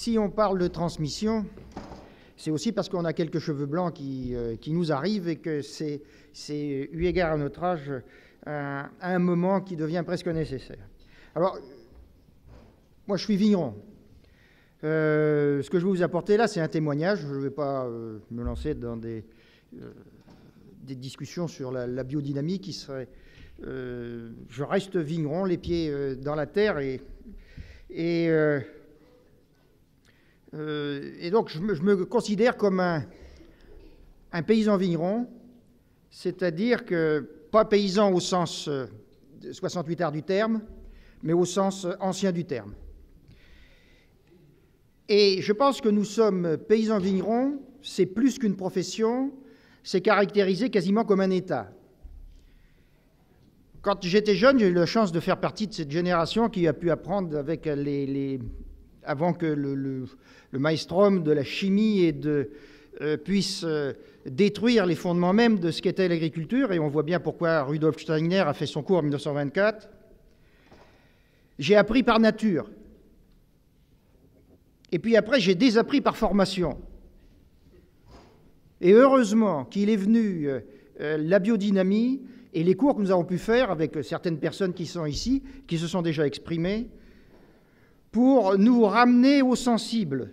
Si on parle de transmission, c'est aussi parce qu'on a quelques cheveux blancs qui nous arrivent et que c'est, eu égard à notre âge, un moment qui devient presque nécessaire. Alors, moi je suis vigneron. Ce que je vais vous apporter là, c'est un témoignage. Je ne vais pas me lancer dans des discussions sur la biodynamie qui serait... je reste vigneron, les pieds dans la terre, et donc je me considère comme un paysan vigneron, c'est-à-dire que pas paysan au sens 68 arts du terme, mais au sens ancien du terme. Et je pense que nous sommes paysans vignerons, c'est plus qu'une profession, c'est caractérisé quasiment comme un État. Quand j'étais jeune, j'ai eu la chance de faire partie de cette génération qui a pu apprendre avec avant que le maelstrom de la chimie puisse détruire les fondements même de ce qu'était l'agriculture, et on voit bien pourquoi Rudolf Steiner a fait son cours en 1924. J'ai appris par nature. Et puis après, j'ai désappris par formation. Et heureusement qu'il est venu la biodynamie et les cours que nous avons pu faire avec certaines personnes qui sont ici, qui se sont déjà exprimées, pour nous ramener au sensible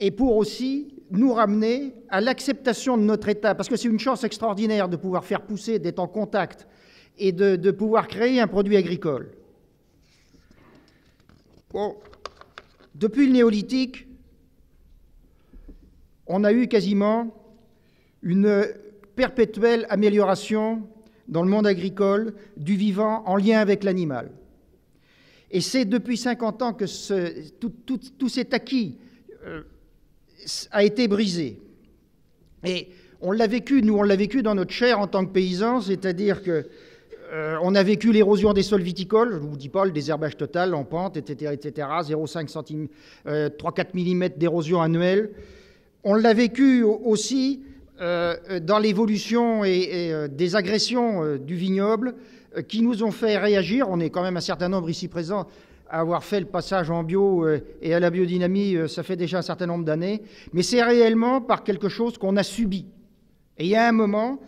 et pour aussi nous ramener à l'acceptation de notre état, parce que c'est une chance extraordinaire de pouvoir faire pousser, d'être en contact et de pouvoir créer un produit agricole. Bon. Depuis le néolithique, on a eu quasiment une perpétuelle amélioration dans le monde agricole du vivant en lien avec l'animal. Et c'est depuis 50 ans que tout cet acquis a été brisé. Et on l'a vécu, nous on l'a vécu dans notre chair en tant que paysans, c'est-à-dire que on a vécu l'érosion des sols viticoles, je ne vous dis pas le désherbage total en pente, etc., 0,5 3-4 mm d'érosion annuelle. On l'a vécu aussi dans l'évolution et des agressions du vignoble qui nous ont fait réagir. On est quand même un certain nombre ici présents à avoir fait le passage en bio et à la biodynamie, ça fait déjà un certain nombre d'années, mais c'est réellement par quelque chose qu'on a subi. Et il y a un moment...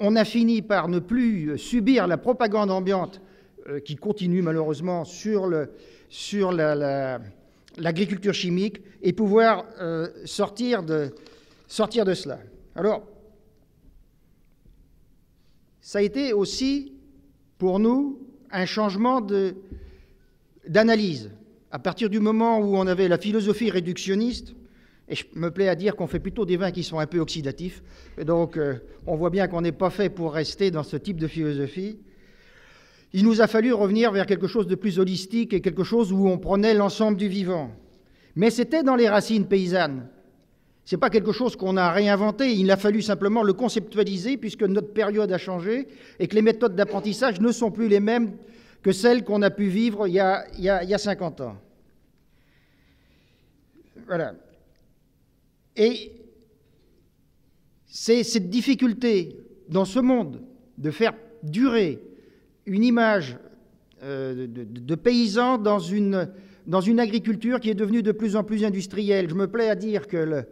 on a fini par ne plus subir la propagande ambiante qui continue malheureusement sur l'agriculture chimique et pouvoir sortir de cela. Alors, ça a été aussi pour nous un changement d'analyse. À partir du moment où on avait la philosophie réductionniste, et je me plais à dire qu'on fait plutôt des vins qui sont un peu oxydatifs. Et donc, on voit bien qu'on n'est pas fait pour rester dans ce type de philosophie. Il nous a fallu revenir vers quelque chose de plus holistique et quelque chose où on prenait l'ensemble du vivant. Mais c'était dans les racines paysannes. Ce n'est pas quelque chose qu'on a réinventé. Il a fallu simplement le conceptualiser puisque notre période a changé et que les méthodes d'apprentissage ne sont plus les mêmes que celles qu'on a pu vivre il y a 50 ans. Voilà. Et c'est cette difficulté dans ce monde de faire durer une image de paysan dans une agriculture qui est devenue de plus en plus industrielle. Je me plais à dire que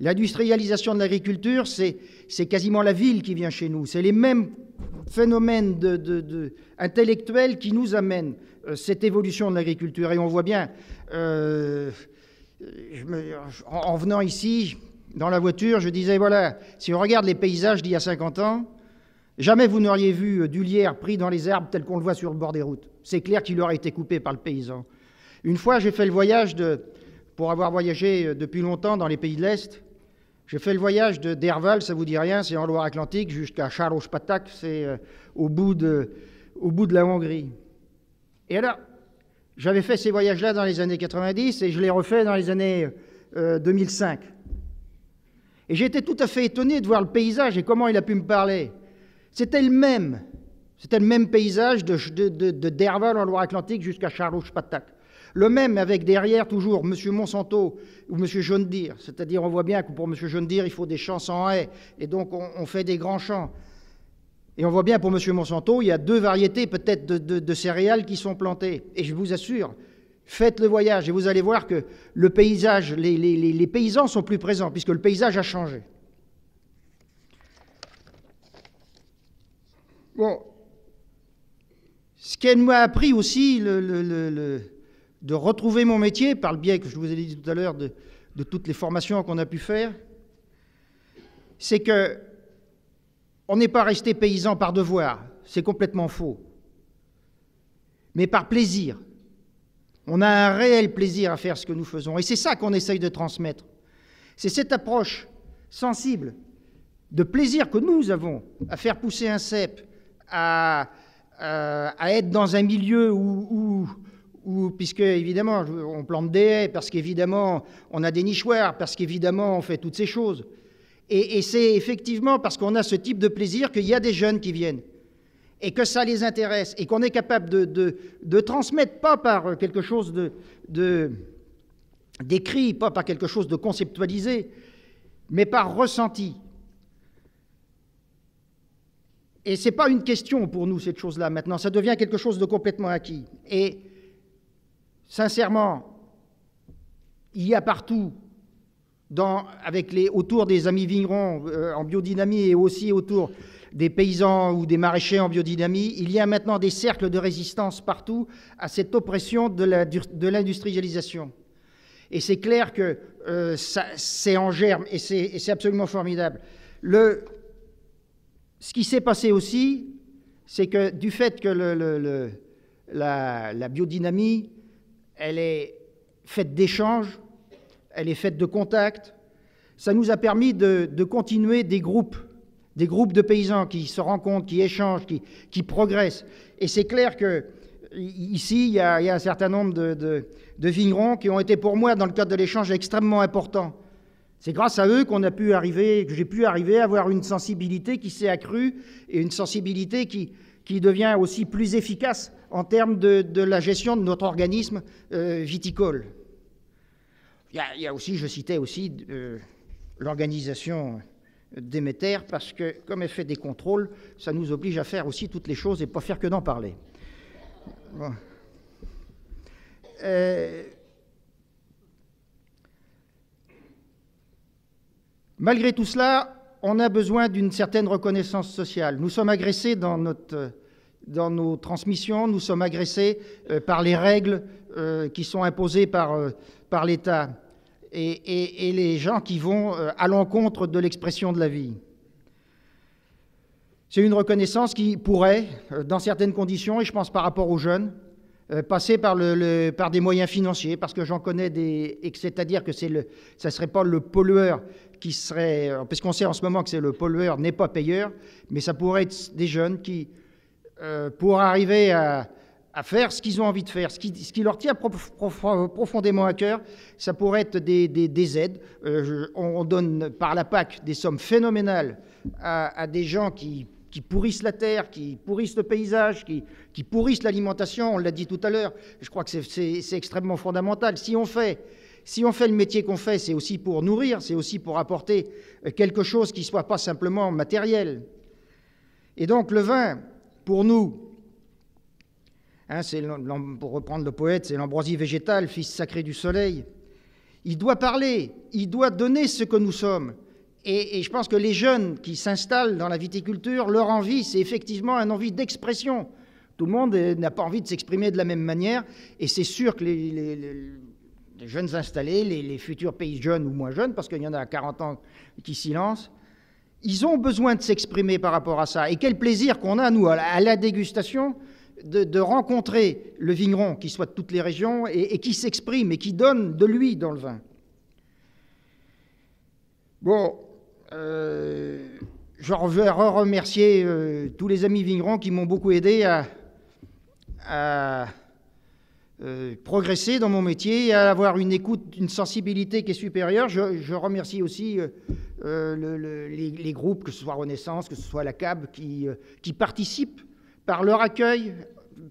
l'industrialisation de l'agriculture, c'est quasiment la ville qui vient chez nous. C'est les mêmes phénomènes intellectuels qui nous amènent cette évolution de l'agriculture. Et on voit bien... en venant ici, dans la voiture, je disais, voilà, si on regarde les paysages d'il y a 50 ans, jamais vous n'auriez vu du lierre pris dans les arbres tel qu'on le voit sur le bord des routes. C'est clair qu'il aurait été coupé par le paysan. Une fois, j'ai fait le voyage pour avoir voyagé depuis longtemps dans les pays de l'Est, j'ai fait le voyage d'Herval, ça vous dit rien, c'est en Loire-Atlantique, jusqu'à Charles-Patak, c'est au bout de la Hongrie. Et alors, j'avais fait ces voyages-là dans les années 90 et je les refais dans les années 2005. Et j'étais tout à fait étonné de voir le paysage et comment il a pu me parler. C'était le même paysage d'Herval en Loire-Atlantique jusqu'à Charles-Patak. Le même avec derrière toujours M. Monsanto ou M. John Deere. C'est-à-dire on voit bien que pour M. John Deere, il faut des champs sans haies et donc on fait des grands champs. Et on voit bien pour M. Monsanto, il y a 2 variétés peut-être de céréales qui sont plantées. Et je vous assure Faites le voyage et vous allez voir que le paysage, les paysans sont plus présents puisque le paysage a changé. Bon, ce qu'elle m'a appris aussi, de retrouver mon métier par le biais que je vous ai dit tout à l'heure de toutes les formations qu'on a pu faire, c'est que on n'est pas resté paysan par devoir, c'est complètement faux, mais par plaisir. On a un réel plaisir à faire ce que nous faisons. Et c'est ça qu'on essaye de transmettre. C'est cette approche sensible de plaisir que nous avons à faire pousser un cep, à être dans un milieu où puisque évidemment on plante des haies, parce qu'évidemment on a des nichoirs, parce qu'évidemment on fait toutes ces choses. Et c'est effectivement parce qu'on a ce type de plaisir qu'il y a des jeunes qui viennent. Et que ça les intéresse, et qu'on est capable de transmettre, pas par quelque chose d'écrit, pas par quelque chose de conceptualisé, mais par ressenti. Et ce n'est pas une question pour nous, cette chose-là, maintenant, ça devient quelque chose de complètement acquis. Et sincèrement, il y a partout, autour des amis vignerons en biodynamie et aussi autour des paysans ou des maraîchers en biodynamie, il y a maintenant des cercles de résistance partout à cette oppression de l'industrialisation. Et c'est clair que c'est en germe et c'est absolument formidable. Ce qui s'est passé aussi, c'est que du fait que la biodynamie, elle est faite d'échanges, elle est faite de contacts, ça nous a permis de continuer des groupes de paysans qui se rencontrent, qui échangent, qui progressent. Et c'est clair qu'ici, il y a un certain nombre de vignerons qui ont été pour moi, dans le cadre de l'échange, extrêmement importants. C'est grâce à eux que j'ai pu arriver à avoir une sensibilité qui s'est accrue et une sensibilité qui devient aussi plus efficace en termes de la gestion de notre organisme viticole. Il y a aussi, je citais aussi l'organisation Déméter, parce que comme elle fait des contrôles, ça nous oblige à faire aussi toutes les choses et pas faire que d'en parler. Bon. Malgré tout cela, on a besoin d'une certaine reconnaissance sociale. Nous sommes agressés dans nos transmissions, nous sommes agressés par les règles qui sont imposées par l'État. Et les gens qui vont à l'encontre de l'expression de la vie. C'est une reconnaissance qui pourrait, dans certaines conditions, et je pense par rapport aux jeunes, passer par des moyens financiers, parce que j'en connais c'est-à-dire que ça ne serait pas le pollueur qui serait, parce qu'on sait en ce moment que c'est le pollueur n'est pas payeur, mais ça pourrait être des jeunes qui, pour arriver à faire ce qu'ils ont envie de faire, ce qui leur tient profondément à cœur, ça pourrait être des aides. On donne par la PAC des sommes phénoménales à des gens qui pourrissent la terre, qui pourrissent le paysage, qui pourrissent l'alimentation, on l'a dit tout à l'heure. Je crois que c'est extrêmement fondamental. Si on fait le métier qu'on fait, c'est aussi pour nourrir, c'est aussi pour apporter quelque chose qui ne soit pas simplement matériel. Et donc le vin, pour nous, pour reprendre le poète, c'est l'ambroisie végétale, fils sacré du soleil. Il doit parler, il doit donner ce que nous sommes. Et je pense que les jeunes qui s'installent dans la viticulture, leur envie, c'est effectivement une envie d'expression. Tout le monde n'a pas envie de s'exprimer de la même manière. Et c'est sûr que les jeunes installés, les futurs pays jeunes ou moins jeunes, parce qu'il y en a à 40 ans qui s'y lancent, ils ont besoin de s'exprimer par rapport à ça. Et quel plaisir qu'on a, nous, à la dégustation, de rencontrer le vigneron qui soit de toutes les régions et qui s'exprime et qui donne de lui dans le vin. Bon, je veux remercier tous les amis vignerons qui m'ont beaucoup aidé à progresser dans mon métier et à avoir une écoute, une sensibilité qui est supérieure. Je remercie aussi les groupes, que ce soit Renaissance, que ce soit la CAB, qui participent par leur accueil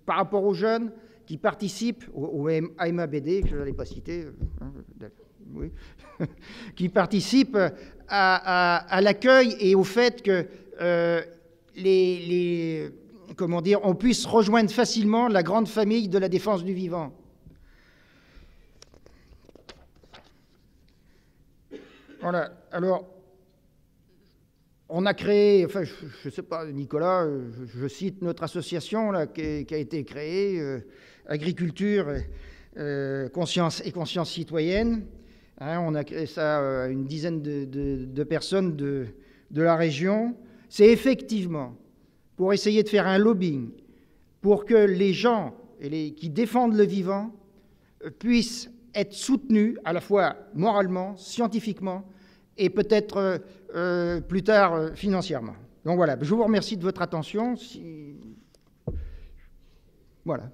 par rapport aux jeunes, qui participent au AMABD, que je n'allais pas citer, oui, qui participent à l'accueil et au fait que on puisse rejoindre facilement la grande famille de la défense du vivant. Voilà. Alors, on a créé, enfin, je ne sais pas, Nicolas, je cite notre association là, qui a été créée, Agriculture, Conscience et Conscience citoyenne. Hein, on a créé ça une dizaine de personnes de la région. C'est effectivement pour essayer de faire un lobbying pour que les gens qui défendent le vivant puissent être soutenus à la fois moralement, scientifiquement et peut-être plus tard financièrement. Donc voilà, je vous remercie de votre attention. Voilà.